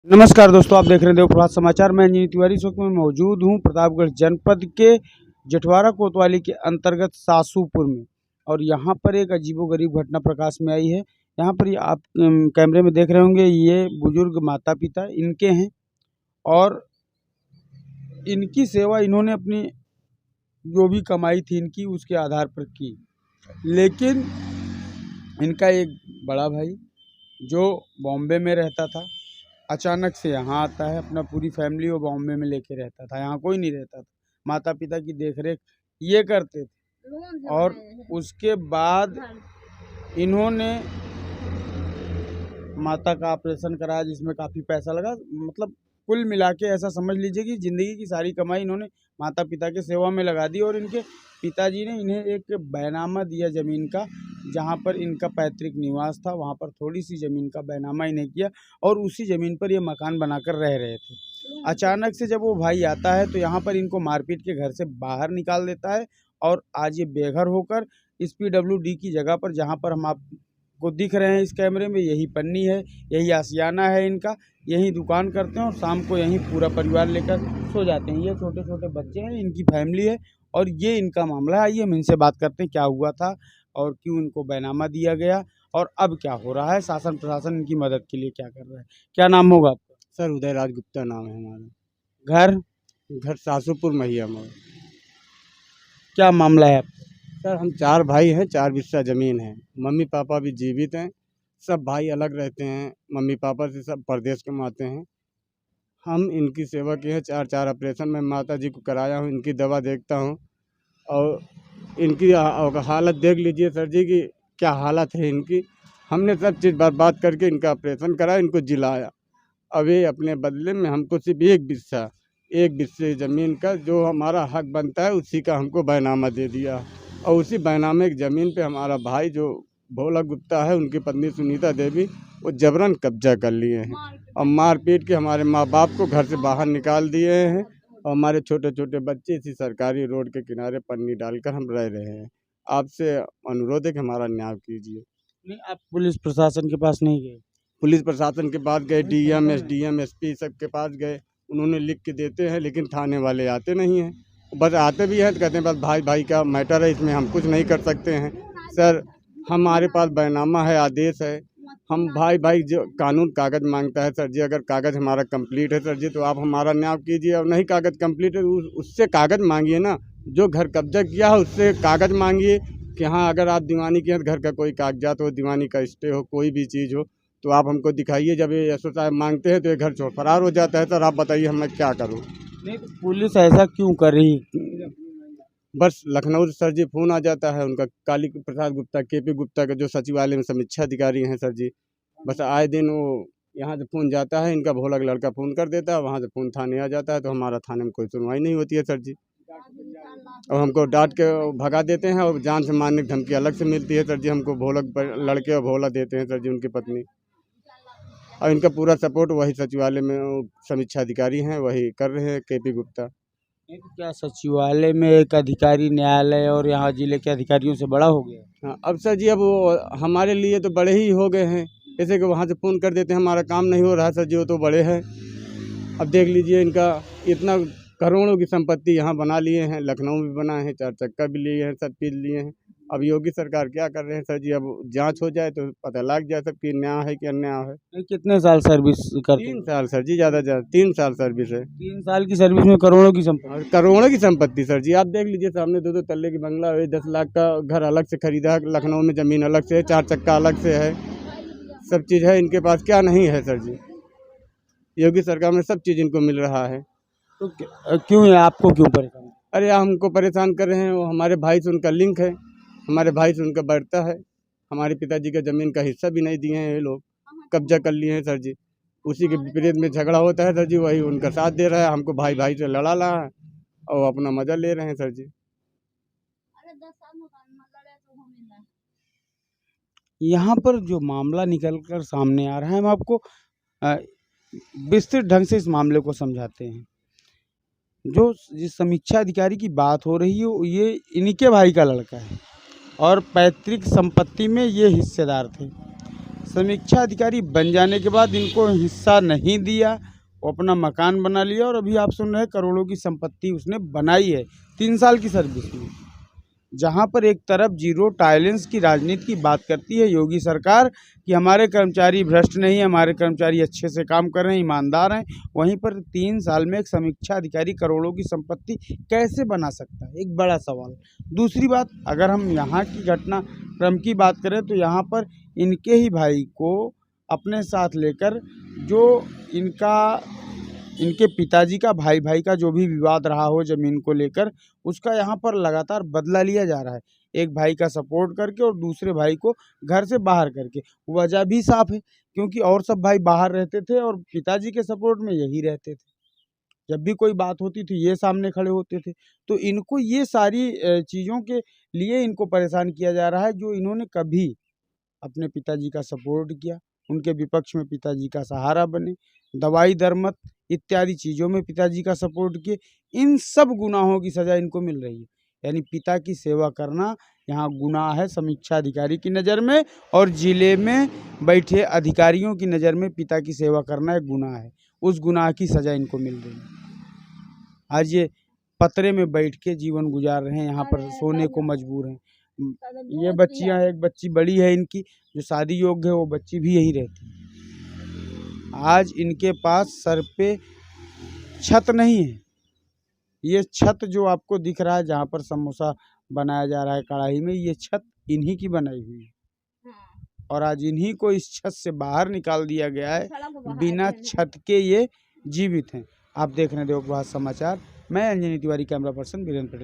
नमस्कार दोस्तों, आप देख रहे हैं देवप्रभात समाचार। मैं इंजीनियर तिवारी इस वक्त में मौजूद हूं प्रतापगढ़ जनपद के जटवारा कोतवाली के अंतर्गत सासूपुर में। और यहां पर एक अजीबोगरीब घटना प्रकाश में आई है। यहां पर ये आप कैमरे में देख रहे होंगे, ये बुजुर्ग माता पिता इनके हैं और इनकी सेवा इन्होंने अपनी जो भी कमाई थी इनकी उसके आधार पर की। लेकिन इनका एक बड़ा भाई जो बॉम्बे में रहता था, अचानक से यहाँ आता है। अपना पूरी फैमिली वो बॉम्बे में लेके रहता था, यहाँ कोई नहीं रहता था। माता पिता की देखरेख ये करते थे। और उसके बाद इन्होंने माता का ऑपरेशन कराया जिसमें काफ़ी पैसा लगा। मतलब कुल मिला के ऐसा समझ लीजिए कि ज़िंदगी की सारी कमाई इन्होंने माता पिता के सेवा में लगा दी। और इनके पिताजी ने इन्हें एक बैनामा दिया ज़मीन का, जहाँ पर इनका पैतृक निवास था। वहाँ पर थोड़ी सी ज़मीन का बैनामा इन्हें किया और उसी ज़मीन पर ये मकान बनाकर रह रहे थे। अचानक से जब वो भाई आता है तो यहाँ पर इनको मारपीट के घर से बाहर निकाल देता है। और आज ये बेघर होकर इस PWD की जगह पर, जहाँ पर हम आपको दिख रहे हैं इस कैमरे में, यही पन्नी है, यही आशियाना है इनका, यही दुकान करते हैं और शाम को यहीं पूरा परिवार लेकर सो जाते हैं। ये छोटे छोटे बच्चे हैं, इनकी फैमिली है और ये इनका मामला है। आइए हम इनसे बात करते हैं क्या हुआ था और क्यों इनको बैनामा दिया गया और अब क्या हो रहा है, शासन प्रशासन इनकी मदद के लिए क्या कर रहा है। क्या नाम होगा आपका? सर उदयराज गुप्ता नाम है हमारा। घर? घर सासूपुर महिया मोड़। क्या मामला है आपका? सर हम 4 भाई हैं, 4 बिस्सा ज़मीन है। मम्मी पापा भी जीवित हैं। सब भाई अलग रहते हैं, मम्मी पापा से सब परदेश कमाते हैं। हम इनकी सेवा किए हैं, 4 ऑपरेशन मैं माता जी को कराया हूँ, इनकी दवा देखता हूँ। और इनकी हालत देख लीजिए सर जी की क्या हालत है इनकी। हमने सब चीज़ बर्बाद करके इनका ऑपरेशन कराया, इनको जिलाया। अब ये अपने बदले में हमको सिर्फ एक बिस्से ज़मीन का जो हमारा हक बनता है उसी का हमको बैनामा दे दिया। और उसी बैनामे की ज़मीन पे हमारा भाई जो भोला गुप्ता है, उनकी पत्नी सुनीता देवी, वो जबरन कब्जा कर लिए हैं और मार पीट के हमारे माँ बाप को घर से बाहर निकाल दिए हैं। और हमारे छोटे छोटे बच्चे इसी सरकारी रोड के किनारे पन्नी डालकर हम रह रहे हैं। आपसे अनुरोध है कि हमारा न्याय कीजिए। नहीं, आप पुलिस प्रशासन के पास नहीं गए? पुलिस प्रशासन के पास गए, DM, SDM, SP सब के पास गए। उन्होंने लिख के देते हैं लेकिन थाने वाले आते नहीं हैं। बस आते भी हैं तो कहते हैं बस भाई भाई का मैटर है, इसमें हम कुछ नहीं कर सकते हैं। सर हमारे पास बैनामा है, आदेश है। हम भाई भाई जो कानून कागज़ मांगता है सर जी, अगर कागज़ हमारा कंप्लीट है सर जी तो आप हमारा न्याय कीजिए। और नहीं कागज़ कंप्लीट है उससे कागज़ मांगिए ना, जो घर कब्जा किया है उससे कागज़ मांगिए कि हाँ अगर आप दीवानी किए हैं तो घर का कोई कागजात हो, दीवानी का स्टे हो, कोई भी चीज़ हो तो आप हमको दिखाइए। जब ये SO साहब मांगते हैं तो ये घर छोड़ फरार हो जाता है। सर आप बताइए हम मैं क्या करूँ। नहीं तो पुलिस ऐसा क्यों कर रही? बस लखनऊ से सर जी फ़ोन आ जाता है उनका, काली प्रसाद गुप्ता, KP गुप्ता का जो सचिवालय में समीक्षा अधिकारी हैं सर जी। बस आए दिन वो यहाँ से फ़ोन जाता है, इनका भोला का लड़का फ़ोन कर देता है, वहाँ से फ़ोन थाने आ जाता है तो हमारा थाने में कोई सुनवाई नहीं होती है सर जी। और हमको डांट के भगा देते हैं और जान से मारने की धमकी अलग से मिलती है सर जी। हमको भोला लड़के और भोला देते हैं सर जी, उनकी पत्नी। और इनका पूरा सपोर्ट वही सचिवालय में वो समीक्षा अधिकारी हैं, वही कर रहे हैं, KP गुप्ता। नहीं तो क्या सचिवालय में एक अधिकारी न्यायालय और यहाँ जिले के अधिकारियों से बड़ा हो गया? हाँ अब सर जी अब वो हमारे लिए तो बड़े ही हो गए हैं। जैसे कि वहाँ से फ़ोन कर देते हैं हमारा काम नहीं हो रहा है सर जी, वो तो बड़े हैं। अब देख लीजिए इनका इतना करोड़ों की संपत्ति यहाँ बना लिए हैं, लखनऊ में बनाए हैं, 4 चक्का भी लिए हैं, सब चीज़ लिए हैं। अब योगी सरकार क्या कर रहे हैं सर जी, अब जांच हो जाए तो पता लग जाए सब कि न्याय है कि अन्याय है। नहीं, कितने साल सर्विस करते 3 हो? साल सर जी, ज़्यादा 3 साल सर्विस है। 3 साल की सर्विस में करोड़ों की संपत्ति? और करोड़ों की संपत्ति सर जी, आप देख लीजिए सामने 2-2 तल्ले की बंगला है, 10 लाख का घर अलग से खरीदा है, लखनऊ में ज़मीन अलग से है, 4 चक्का अलग से है, सब चीज़ है इनके पास। क्या नहीं है सर जी, योगी सरकार में सब चीज़ इनको मिल रहा है। तो क्यों है, आपको क्यों परेशान? अरे हमको परेशान कर रहे हैं, वो हमारे भाई से उनका लिंक है, हमारे भाई से उनका बढ़ता है। हमारे पिताजी का ज़मीन का हिस्सा भी नहीं दिए हैं, ये लोग कब्जा कर लिए हैं सर जी। उसी के विपरीत में झगड़ा होता है सर जी, वही उनका साथ दे रहा है, हमको भाई भाई से लड़ा रहा है और अपना मज़ा ले रहे हैं सर जी। यहाँ पर जो मामला निकल कर सामने आ रहा है, हम आपको विस्तृत ढंग से इस मामले को समझाते हैं। जो जिस समीक्षा अधिकारी की बात हो रही है ये इन्हीं के भाई का लड़का है और पैतृक संपत्ति में ये हिस्सेदार थे। समीक्षा अधिकारी बन जाने के बाद इनको हिस्सा नहीं दिया, वो अपना मकान बना लिया और अभी आप सुन रहे हैं करोड़ों की संपत्ति उसने बनाई है 3 साल की सर्विस में। जहां पर एक तरफ जीरो टॉलरेंस की राजनीति की बात करती है योगी सरकार कि हमारे कर्मचारी भ्रष्ट नहीं है, हमारे कर्मचारी अच्छे से काम कर रहे हैं, ईमानदार हैं, वहीं पर 3 साल में एक समीक्षा अधिकारी करोड़ों की संपत्ति कैसे बना सकता है, एक बड़ा सवाल। दूसरी बात, अगर हम यहाँ की घटनाक्रम की बात करें तो यहाँ पर इनके ही भाई को अपने साथ लेकर जो इनके पिताजी का भाई का जो भी विवाद रहा हो ज़मीन को लेकर, उसका यहाँ पर लगातार बदला लिया जा रहा है। एक भाई का सपोर्ट करके और दूसरे भाई को घर से बाहर करके। वजह भी साफ है, क्योंकि और सब भाई बाहर रहते थे और पिताजी के सपोर्ट में यही रहते थे। जब भी कोई बात होती थी ये सामने खड़े होते थे। तो इनको ये सारी चीज़ों के लिए इनको परेशान किया जा रहा है, जो इन्होंने कभी अपने पिताजी का सपोर्ट किया, उनके विपक्ष में पिताजी का सहारा बने, दवाई दरमत इत्यादि चीज़ों में पिताजी का सपोर्ट किए। इन सब गुनाहों की सज़ा इनको मिल रही है। यानी पिता की सेवा करना यहाँ गुनाह है समीक्षा अधिकारी की नज़र में, और ज़िले में बैठे अधिकारियों की नज़र में पिता की सेवा करना एक गुनाह है। उस गुनाह की सज़ा इनको मिल रही है। आज ये पतरे में बैठ के जीवन गुजार रहे हैं, यहाँ पर सोने को मजबूर हैं। ये बच्चियाँ, एक बच्ची बड़ी है इनकी जो शादी योग्य है, वो बच्ची भी यही रहती है। आज इनके पास सर पे छत नहीं है। ये छत जो आपको दिख रहा है जहाँ पर समोसा बनाया जा रहा है कढ़ाई में, ये छत इन्हीं की बनाई हुई है। और आज इन्हीं को इस छत से बाहर निकाल दिया गया है। बिना छत के ये जीवित हैं। आप देख रहे हैं देवप्रभात समाचार। मैं अंजनी तिवारी, कैमरा पर्सन वीरेंद्र पटेल।